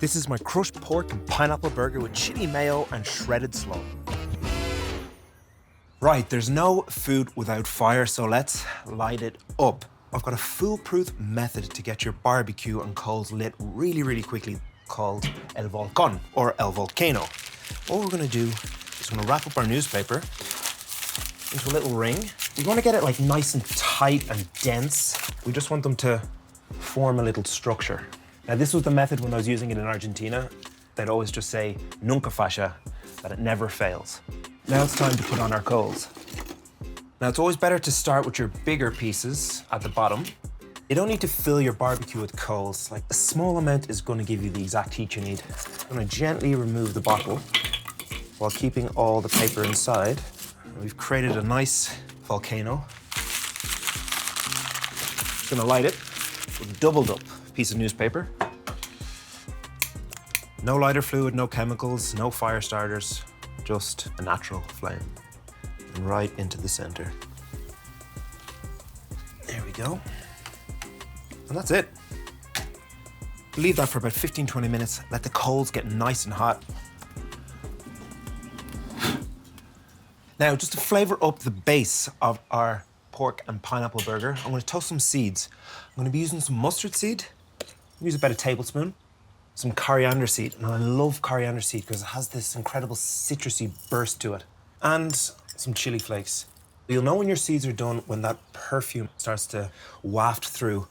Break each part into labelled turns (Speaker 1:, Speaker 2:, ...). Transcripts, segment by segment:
Speaker 1: This is my crushed pork and pineapple burger with chili mayo and shredded slaw. Right, there's no food without fire, so let's light it up. I've got a foolproof method to get your barbecue and coals lit really, really quickly called El Volcán or El Volcano. What we're gonna do is we're gonna wrap up our newspaper into a little ring. We wanna get it like nice and tight and dense. We just want them to form a little structure. Now, this was the method when I was using it in Argentina. They'd always just say, nunca falla, that it never fails. Now it's time to put on our coals. Now, it's always better to start with your bigger pieces at the bottom. You don't need to fill your barbecue with coals. Like, a small amount is gonna give you the exact heat you need. I'm gonna gently remove the bottle while keeping all the paper inside. And we've created a nice volcano. Just gonna light it with a doubled up piece of newspaper. No lighter fluid, no chemicals, no fire starters, just a natural flame. And right into the center. There we go. And that's it. Leave that for about 15-20 minutes. Let the coals get nice and hot. Now, just to flavor up the base of our pork and pineapple burger, I'm gonna toast some seeds. I'm gonna be using some mustard seed. Use about a tablespoon. Some coriander seed. And I love coriander seed because it has this incredible citrusy burst to it. And some chili flakes. You'll know when your seeds are done when that perfume starts to waft through.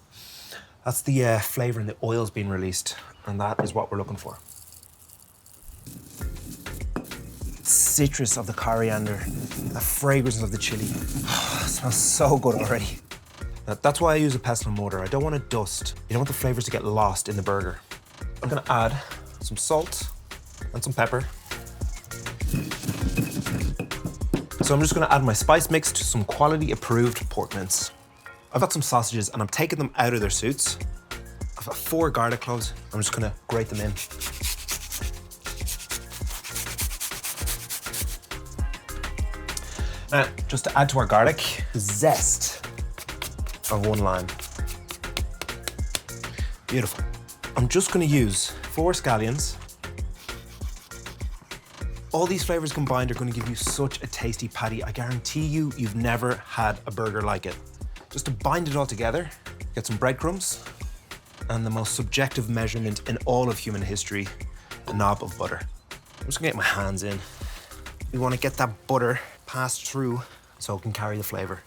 Speaker 1: That's the flavor and the oil's being released. And that is what we're looking for. Citrus of the coriander, the fragrance of the chili. It smells so good already. Now, that's why I use a pestle and mortar. I don't want it dust. You don't want the flavors to get lost in the burger. I'm gonna add some salt and some pepper. So I'm just gonna add my spice mix to some quality approved pork mince. I've got some sausages and I'm taking them out of their suits. I've got 4 garlic cloves. I'm just gonna grate them in. Now, just to add to our garlic, the zest of 1 lime. Beautiful. I'm just gonna use 4 scallions. All these flavors combined are gonna give you such a tasty patty. I guarantee you've never had a burger like it. Just to bind it all together, get some breadcrumbs and the most subjective measurement in all of human history, a knob of butter. I'm just gonna get my hands in. We wanna get that butter passed through so it can carry the flavor.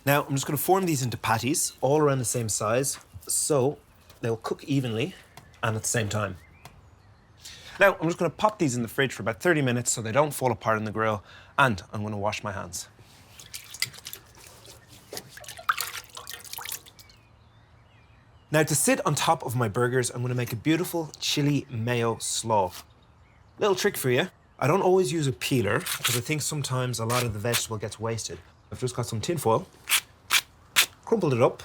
Speaker 1: Now, I'm just gonna form these into patties, all around the same size, so they'll cook evenly and at the same time. Now, I'm just gonna pop these in the fridge for about 30 minutes so they don't fall apart in the grill, and I'm gonna wash my hands. Now, to sit on top of my burgers, I'm gonna make a beautiful chili mayo slaw. Little trick for you. I don't always use a peeler because I think sometimes a lot of the vegetable gets wasted. I've just got some tin foil, crumpled it up,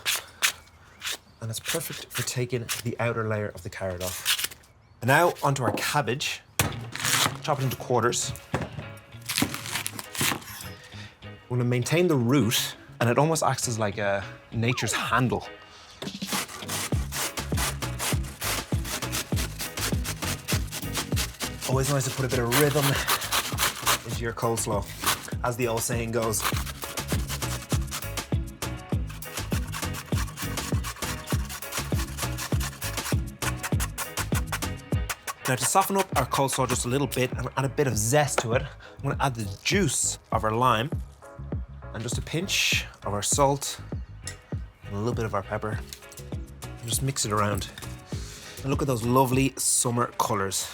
Speaker 1: and it's perfect for taking the outer layer of the carrot off. And now onto our cabbage. Chop it into quarters. We're gonna maintain the root, and it almost acts as like a nature's handle. Always nice to put a bit of rhythm into your coleslaw, as the old saying goes. Now, to soften up our coleslaw just a little bit and add a bit of zest to it, I'm gonna add the juice of our lime and just a pinch of our salt and a little bit of our pepper. And just mix it around. And look at those lovely summer colors.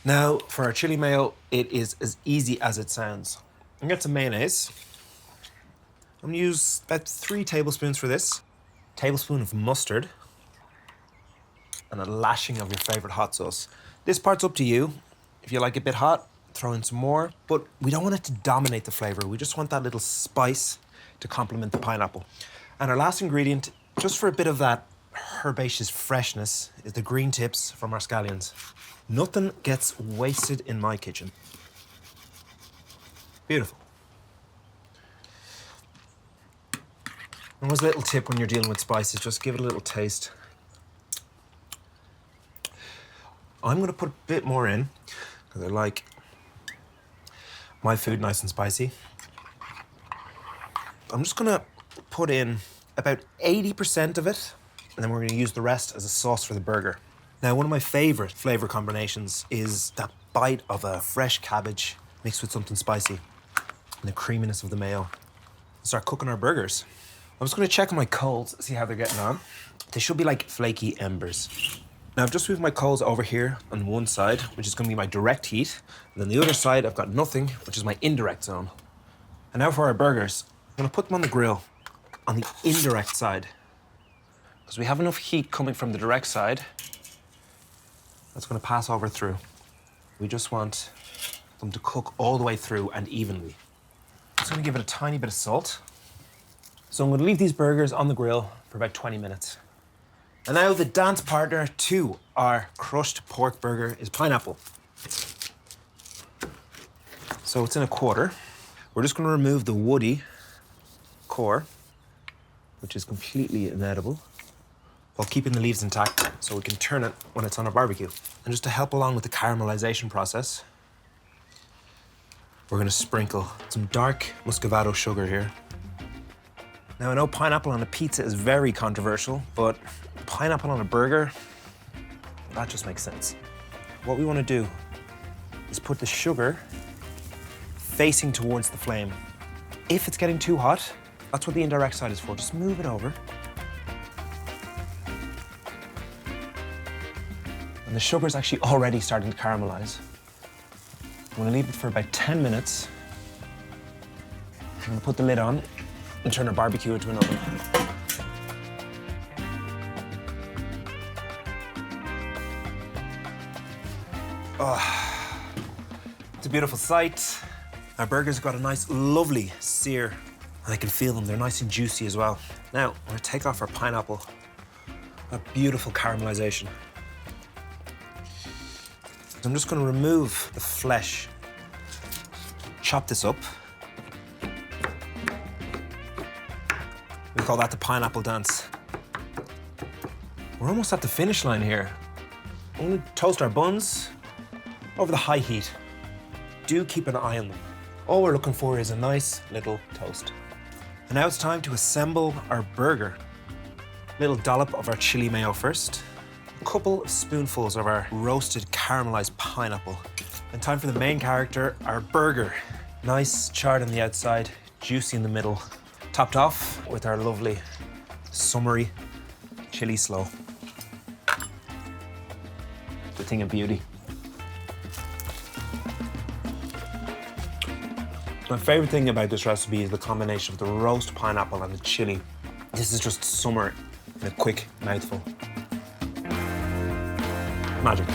Speaker 1: Now, for our chili mayo, it is as easy as it sounds. I'm gonna get some mayonnaise. I'm gonna use about 3 tablespoons for this. Tablespoon of mustard. And a lashing of your favorite hot sauce. This part's up to you. If you like it a bit hot, throw in some more, but we don't want it to dominate the flavor. We just want that little spice to complement the pineapple. And our last ingredient, just for a bit of that herbaceous freshness, is the green tips from our scallions. Nothing gets wasted in my kitchen. Beautiful. And always a little tip when you're dealing with spices, just give it a little taste. I'm gonna put a bit more in, because I like my food nice and spicy. I'm just gonna put in about 80% of it, and then we're gonna use the rest as a sauce for the burger. Now, one of my favorite flavor combinations is that bite of a fresh cabbage mixed with something spicy and the creaminess of the mayo. Start cooking our burgers. I'm just gonna check on my coals, see how they're getting on. They should be like flaky embers. Now, I've just moved my coals over here on one side, which is gonna be my direct heat. And then the other side, I've got nothing, which is my indirect zone. And now for our burgers, I'm gonna put them on the grill on the indirect side, because we have enough heat coming from the direct side that's gonna pass over through. We just want them to cook all the way through and evenly. I'm just gonna give it a tiny bit of salt. So I'm gonna leave these burgers on the grill for about 20 minutes. And now the dance partner to our crushed pork burger is pineapple. So it's in a quarter. We're just gonna remove the woody core, which is completely inedible, while keeping the leaves intact so we can turn it when it's on a barbecue. And just to help along with the caramelization process, we're gonna sprinkle some dark muscovado sugar here. Now, I know pineapple on a pizza is very controversial, but pineapple on a burger, that just makes sense. What we wanna do is put the sugar facing towards the flame. If it's getting too hot, that's what the indirect side is for. Just move it over. And the sugar's actually already starting to caramelize. I'm gonna leave it for about 10 minutes. I'm gonna put the lid on and turn our barbecue into an oven. Oh, it's a beautiful sight. Our burgers got a nice, lovely sear, and I can feel them. They're nice and juicy as well. Now, I'm gonna take off our pineapple. A beautiful caramelization. I'm just gonna remove the flesh, chop this up. We call that the pineapple dance. We're almost at the finish line here. We're gonna toast our buns over the high heat. Do keep an eye on them. All we're looking for is a nice little toast. And now it's time to assemble our burger. Little dollop of our chili mayo first. A couple of spoonfuls of our roasted caramelized pineapple. And time for the main character, our burger. Nice charred on the outside, juicy in the middle. Topped off with our lovely summery chili slaw. The thing of beauty. My favorite thing about this recipe is the combination of the roast pineapple and the chili. This is just summer in a quick mouthful. Magic.